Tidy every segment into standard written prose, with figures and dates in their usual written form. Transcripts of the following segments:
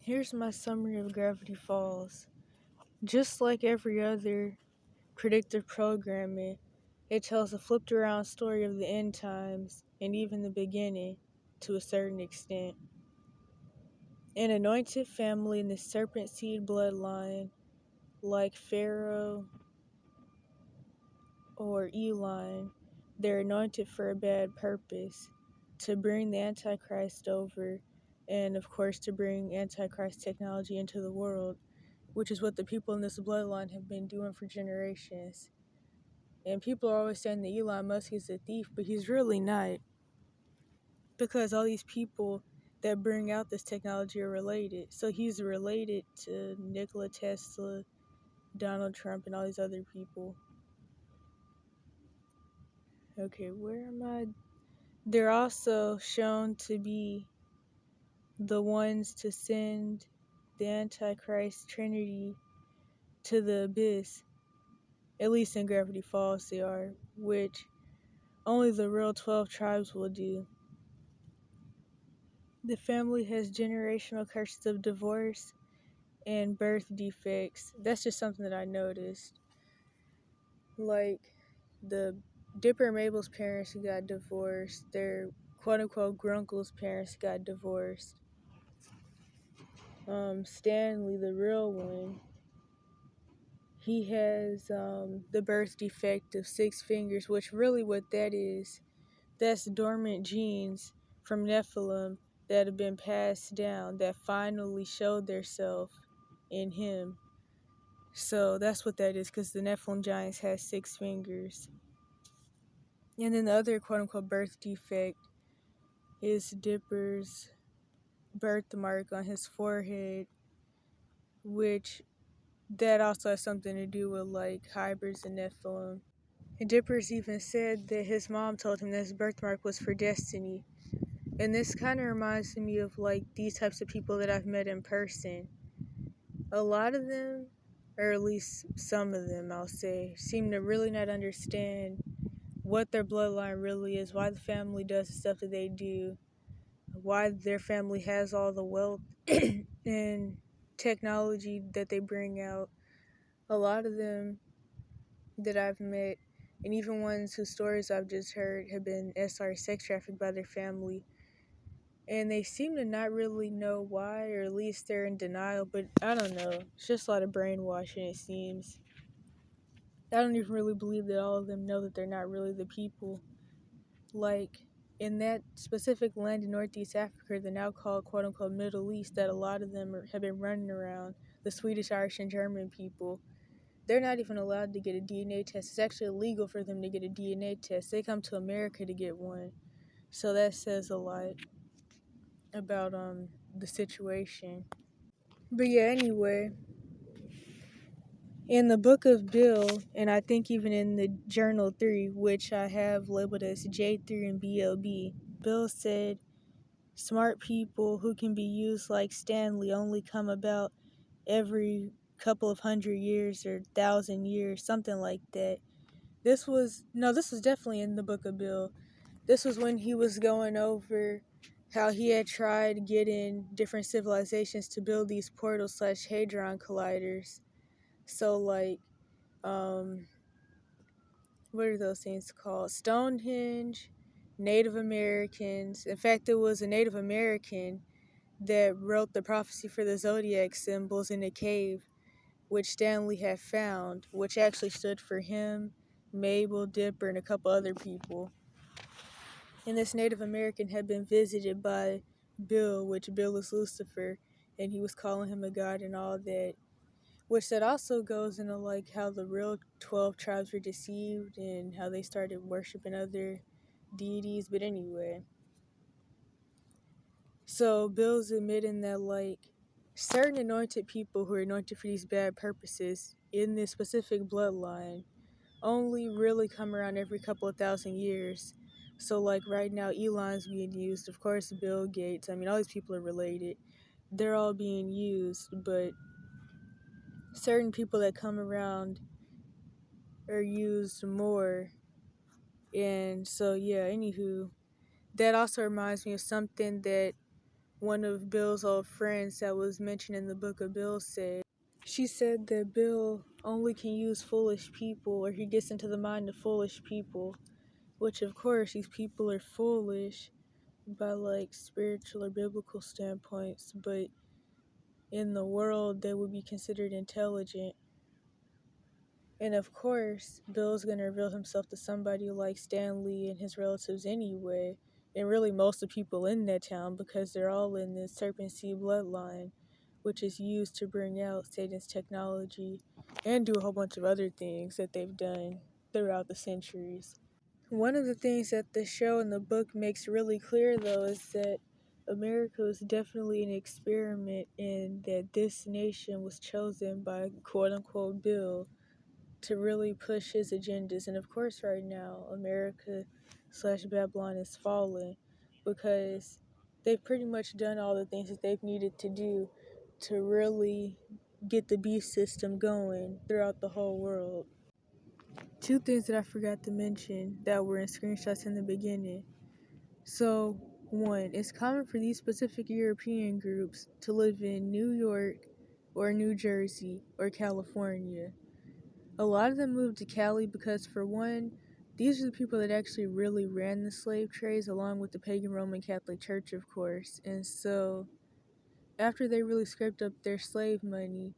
Here's my summary of Gravity Falls. Just like every other predictive programming, it tells a flipped around story of the end times and even the beginning to a certain extent. An anointed family in the serpent seed bloodline, like Pharaoh or Elon, they're anointed for a bad purpose, to bring the Antichrist over, and of course to bring Antichrist technology into the world, which is what the people in this bloodline have been doing for generations. And people are always saying that Elon Musk is a thief, but he's really not, because all these people that bring out this technology are related. So he's related to Nikola Tesla, Donald Trump, and all these other people. Okay, where am I? They're also shown to be the ones to send the Antichrist Trinity to the abyss. At least in Gravity Falls they are, which only the real 12 tribes will do. The family has generational curses of divorce and birth defects. That's just something that I noticed. Like, the Dipper and Mabel's parents got divorced. Their quote-unquote grunkle's parents got divorced. Stanley, the real one, he has the birth defect of 6 fingers, which really what that is, that's dormant genes from Nephilim that have been passed down that finally showed theirself in him. So that's what that is, because the Nephilim giants had 6 fingers. And then the other quote-unquote birth defect is Dipper's birthmark on his forehead, which that also has something to do with like hybrids and Nephilim. And Dipper's even said that his mom told him that his birthmark was for destiny. And this kind of reminds me of like these types of people that I've met in person. A lot of them, or at least some of them I'll say, seem to really not understand what their bloodline really is, why the family does the stuff that they do, why their family has all the wealth and technology that they bring out. A lot of them that I've met, and even ones whose stories I've just heard, have been sex trafficked by their family. And they seem to not really know why, or at least they're in denial, but I don't know. It's just a lot of brainwashing, it seems. I don't even really believe that all of them know that they're not really the people. Like, in that specific land in Northeast Africa, the now called quote-unquote Middle East, that a lot of them have been running around, the Swedish, Irish, and German people, they're not even allowed to get a DNA test. It's actually illegal for them to get a DNA test. They come to America to get one. So that says a lot about the situation. But yeah, anyway, in the book of Bill, and I think even in the journal 3, which I have labeled as J3 and BLB, Bill said smart people who can be used like Stanley only come about every couple of 100 years or 1,000 years, something like that. This was definitely in the book of Bill. This was when he was going over how he had tried getting different civilizations to build these portals / hadron colliders. So like, what are those things called? Stonehenge, Native Americans. In fact, it was a Native American that wrote the prophecy for the zodiac symbols in a cave, which Stanley had found, which actually stood for him, Mabel, Dipper, and a couple other people. And this Native American had been visited by Bill, which Bill is Lucifer, and he was calling him a god and all that. Which that also goes into like how the real 12 tribes were deceived and how they started worshiping other deities. But anyway, so Bill's admitting that like certain anointed people who are anointed for these bad purposes in this specific bloodline only really come around every couple of 1,000 years. So like right now Elon's being used, of course Bill Gates, I mean all these people are related, they're all being used, but certain people that come around are used more. And so yeah, anywho, that also reminds me of something that one of Bill's old friends that was mentioned in the book of Bill said. She said that Bill only can use foolish people, or he gets into the mind of foolish people, which of course these people are foolish by like spiritual or biblical standpoints, but in the world they would be considered intelligent. And of course, Bill's going to reveal himself to somebody like Stanley and his relatives anyway, and really most of the people in that town, because they're all in the serpent seed bloodline, which is used to bring out Satan's technology and do a whole bunch of other things that they've done throughout the centuries. One of the things that the show and the book makes really clear, though, is that America was definitely an experiment, and that this nation was chosen by quote-unquote Bill to really push his agendas. And of course, right now, America/Babylon is falling because they've pretty much done all the things that they've needed to do to really get the beast system going throughout the whole world. Two things that I forgot to mention that were in screenshots in the beginning. So, one, it's common for these specific European groups to live in New York or New Jersey or California. A lot of them moved to Cali because, for one, these are the people that actually really ran the slave trades, along with the pagan Roman Catholic Church, of course. And so, after they really scraped up their slave money,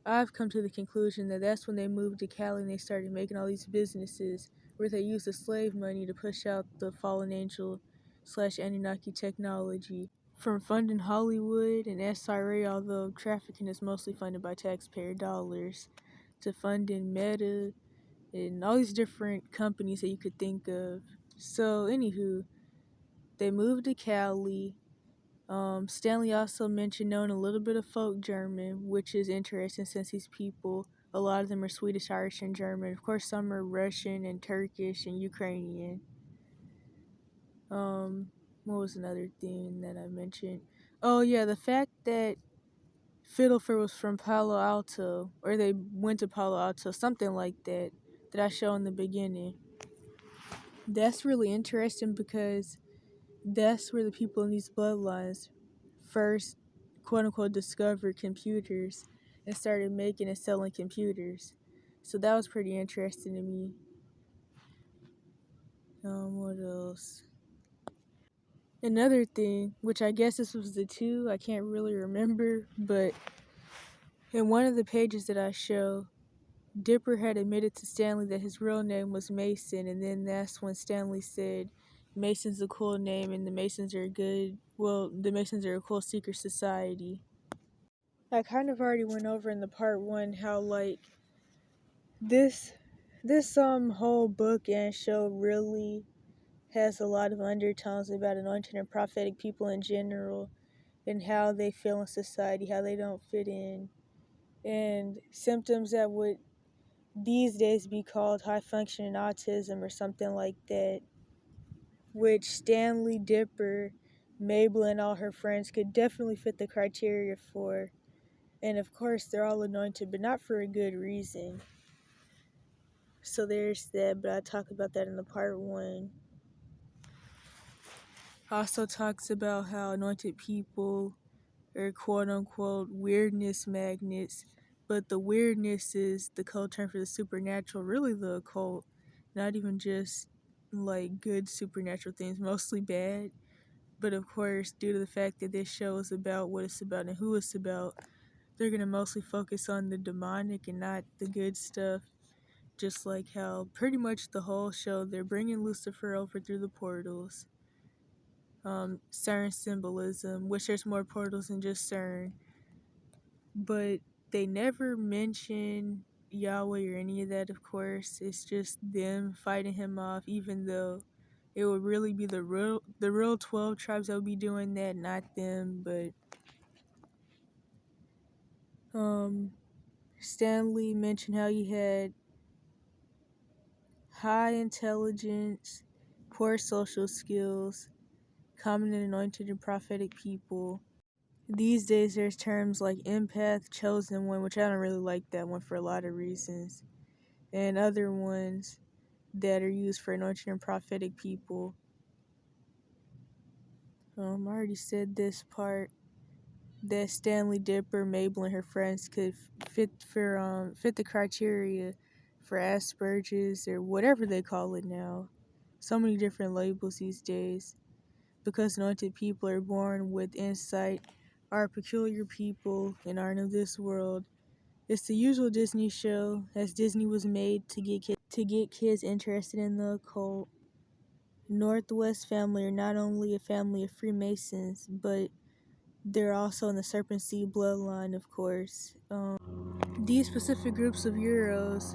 I've come to the conclusion that that's when they moved to Cali and they started making all these businesses where they use the slave money to push out the fallen angel/Anunnaki technology. From funding Hollywood and SRA, although trafficking is mostly funded by taxpayer dollars, to funding Meta and all these different companies that you could think of. So, anywho, they moved to Cali. Stanley also mentioned knowing a little bit of folk German, which is interesting since these people, a lot of them are Swedish, Irish, and German. Of course, some are Russian and Turkish and Ukrainian. What was another thing that I mentioned? Oh yeah, the fact that Fiddlefer was from Palo Alto, or they went to Palo Alto, something like that, that I showed in the beginning. That's really interesting because that's where the people in these bloodlines first, quote unquote, discovered computers and started making and selling computers. So that was pretty interesting to me. What else? Another thing, which I guess this was the two, I can't really remember, but in one of the pages that I show, Dipper had admitted to Stanley that his real name was Mason, and then that's when Stanley said, Mason's a cool name and the Masons are the Masons are a cool secret society. I kind of already went over in the part one how like this whole book and show really has a lot of undertones about anointed and prophetic people in general and how they feel in society, how they don't fit in, and symptoms that would these days be called high functioning autism or something like that, which Stanley, Dipper, Mabel, and all her friends could definitely fit the criteria for. And of course, they're all anointed, but not for a good reason. So there's that, but I talk about that in the part one. Also talks about how anointed people are quote unquote weirdness magnets, but the weirdness is the code term for the supernatural, really the occult, not even just like good supernatural things, mostly bad. But of course, due to the fact that this show is about what it's about and who it's about, they're going to mostly focus on the demonic and not the good stuff. Just like how pretty much the whole show, they're bringing Lucifer over through the portals. CERN symbolism, which there's more portals than just CERN. But they never mention Yahweh or any of that, of course. It's just them fighting him off, even though it would really be the real 12 tribes that would be doing that, not them. But Stanley mentioned how he had high intelligence, poor social skills, common and anointed and prophetic people. These days there's terms like empath, chosen one, which I don't really like that one for a lot of reasons, and other ones that are used for anointed and prophetic people. I already said this part that Stanley, Dipper, Mabel, and her friends could fit the criteria for Asperger's or whatever they call it now. So many different labels these days. Because anointed people are born with insight, are peculiar people, and aren't of this world. It's the usual Disney show, as Disney was made to get kids interested in the occult. Northwest family are not only a family of Freemasons, but they're also in the Serpent Seed bloodline, of course. These specific groups of Euros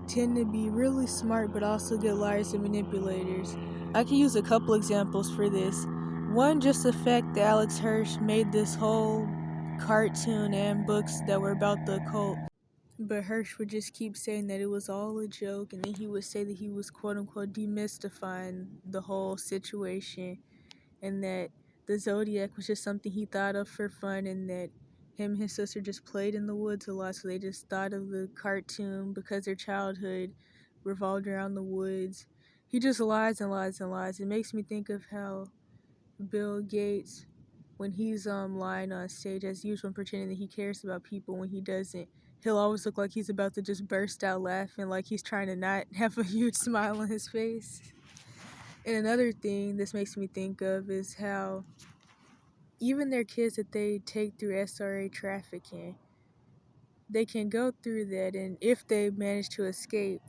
tend to be really smart, but also good liars and manipulators. I can use a couple examples for this. One, just the fact that Alex Hirsch made this whole cartoon and books that were about the occult. But Hirsch would just keep saying that it was all a joke, and then he would say that he was quote unquote demystifying the whole situation, and that the Zodiac was just something he thought of for fun, and that him and his sister just played in the woods a lot, so they just thought of the cartoon because their childhood revolved around the woods. He just lies and lies and lies. It makes me think of how Bill Gates, when he's lying on stage as usual and pretending that he cares about people when he doesn't, he'll always look like he's about to just burst out laughing, like he's trying to not have a huge smile on his face. And another thing this makes me think of is how even their kids that they take through SRA trafficking, they can go through that, and if they manage to escape,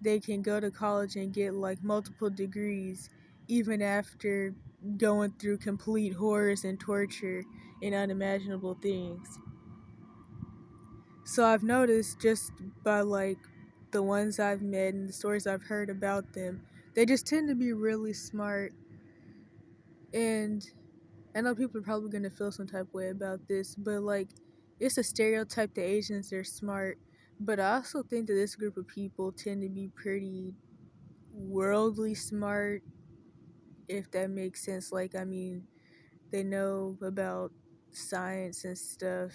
they can go to college and get like multiple degrees even after going through complete horrors and torture and unimaginable things. So I've noticed just by like the ones I've met and the stories I've heard about them, they just tend to be really smart. And I know people are probably going to feel some type of way about this, but like, it's a stereotype that Asians are smart. But I also think that this group of people tend to be pretty worldly smart, if that makes sense. Like, I mean, they know about science and stuff.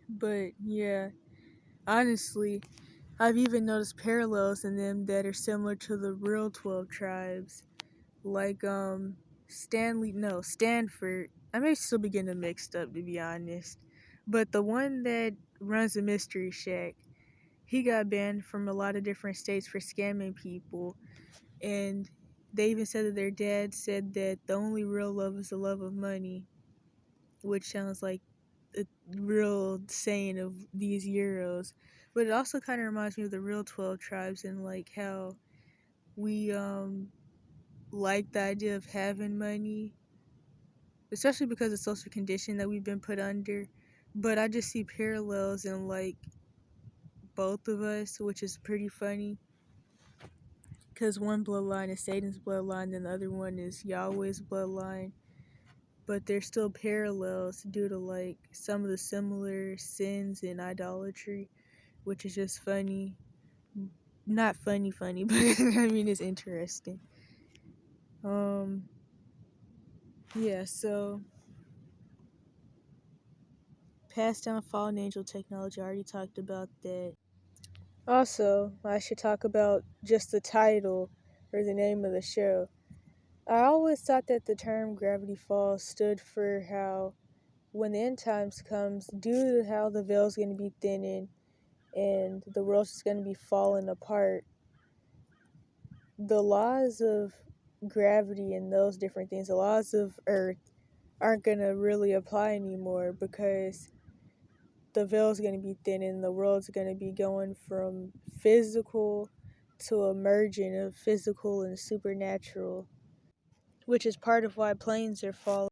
But yeah, honestly, I've even noticed parallels in them that are similar to the real 12 tribes. Like Stanford. I may still be getting them mixed up, to be honest. But the one that runs the Mystery Shack, he got banned from a lot of different states for scamming people. And they even said that their dad said that the only real love is the love of money, which sounds like a real saying of these Euros. But it also kind of reminds me of the real 12 tribes and like how we like the idea of having money, especially because of social condition that we've been put under. But I just see parallels in like both of us, which is pretty funny. Because one bloodline is Satan's bloodline, and the other one is Yahweh's bloodline. But there's still parallels due to like some of the similar sins and idolatry, which is just funny. Not funny, but I mean, it's interesting. Yeah, so passed down fallen angel technology, I already talked about that. Also, I should talk about just the title or the name of the show. I always thought that the term Gravity Falls stood for how when the end times comes, due to how the veil's going to be thinning and the world's just going to be falling apart, the laws of gravity and those different things, the laws of Earth, aren't going to really apply anymore because the veil's going to be thin and the world's going to be going from physical to a merging of physical and supernatural, which is part of why planes are falling.